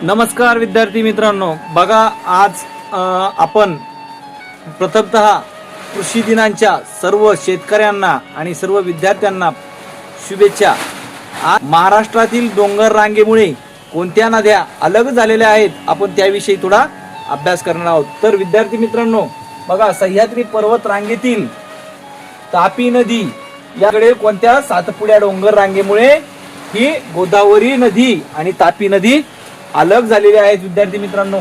नमस्कार विद्यार्थी मित्रांनो, बघा आज आपण प्रथमतः कृषी दिनांच्या सर्व शेतकऱ्यांना आणि सर्व विद्यार्थ्यांना शुभेच्छा। महाराष्ट्रातील डोंगर रांगेमुळे कोणत्या नद्या अलग झालेल्या आहेत आपण त्याविषयी थोडा अभ्यास करणार आहोत। तर विद्यार्थी मित्रांनो, बघा सह्याद्री पर्वत रांगेतील तापी नदी याकडे कोणत्या सातपुड्या डोंगर रांगेमुळे ही गोदावरी नदी आणि तापी नदी अलग झालेले आहेत। विद्यार्थी मित्रांनो,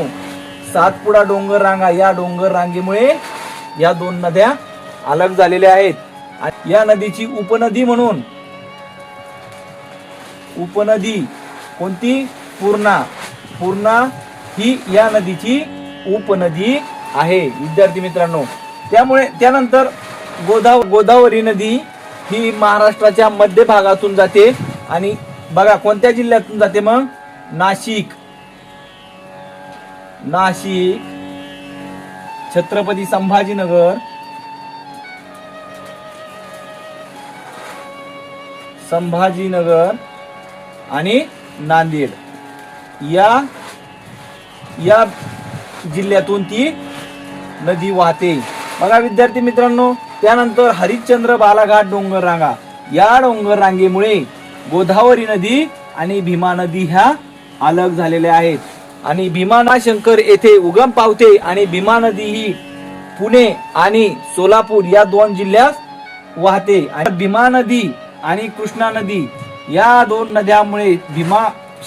सातपुडा डोंगर रांगा या डोंगर रांगेमुळे या दोन नद्या अलग झालेल्या आहेत। या नदीची उपनदी म्हणून उपनदी कोणती? पूर्णा ही या नदीची उपनदी आहे विद्यार्थी मित्रांनो। त्यामुळे त्यानंतर गोदावरी नदी ही महाराष्ट्राच्या मध्य भागातून जाते आणि बघा कोणत्या जिल्ह्यातून जाते? मग नाशिक, छत्रपती संभाजीनगर आणि नांदेड या जिल्ह्यातून ती नदी वाहते। बघा विद्यार्थी मित्रांनो, त्यानंतर हरिश्चंद्र बालाघाट डोंगर रांगा या डोंगर रांगेमुळे गोदावरी नदी आणि भीमा नदी ह्या अलग झालेल्या आहेत आणि भीमाशंकर येथे उगम पावते आणि भीमा नदी ही पुणे आणि सोलापूर या दोन जिल्ह्यात वाहते। आणि भीमा नदी आणि कृष्णा नदी या दोन नद्यामुळे भीमा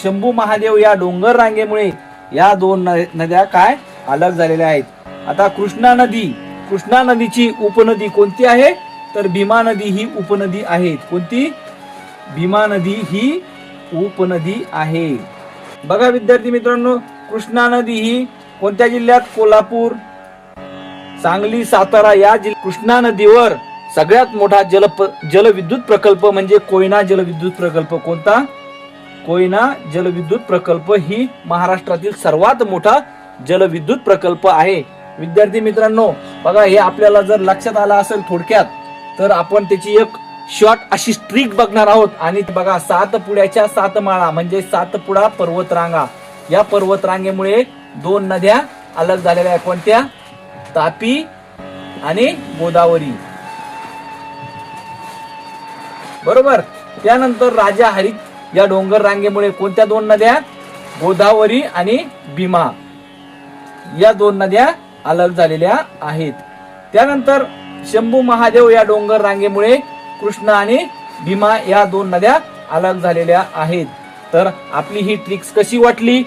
शंभू महादेव या डोंगर रांगेमुळे या दोन नद्या काय अलग झालेल्या आहेत। आता कृष्णा नदीची उपनदी कोणती आहे? तर भीमा नदी ही उपनदी आहे। कोणती? भीमा नदी ही उपनदी आहे। बघा विद्यार्थी मित्रांनो, कृष्णा नदी ही कोणत्या जिल्ह्यात? कोल्हापूर, सांगली, सातारा या कृष्णा नदीवर सगळ्यात मोठा जलविद्युत प्रकल्प म्हणजे कोयना जलविद्युत प्रकल्प। कोणता? कोयना जलविद्युत प्रकल्प ही महाराष्ट्रातील सर्वात मोठा जलविद्युत प्रकल्प आहे। विद्यार्थी मित्रांनो, बघा हे आपल्याला जर लक्षात आलं असेल थोडक्यात, तर आपण त्याची एक शॉर्ट अशी स्ट्रिक बघणार आहोत। आणि बघा सातपुड्याच्या सात माळा म्हणजे सातपुडा पर्वतरांगा या पर्वतरांगेमुळे दोन नद्या अलग झालेल्या आहेत। कोणत्या? तापी आणि गोदावरी, बरोबर। त्यानंतर राजा हरित या डोंगर रांगेमुळे कोणत्या दोन नद्या? गोदावरी आणि भीमा या दोन नद्या अलग झालेल्या आहेत। त्यानंतर शंभू महादेव या डोंगर रांगेमुळे कृष्णा आणि भीमा या दोन नद्या अलग झालेल्या आहेत। तर आपली ही ट्रिक्स कशी वाटली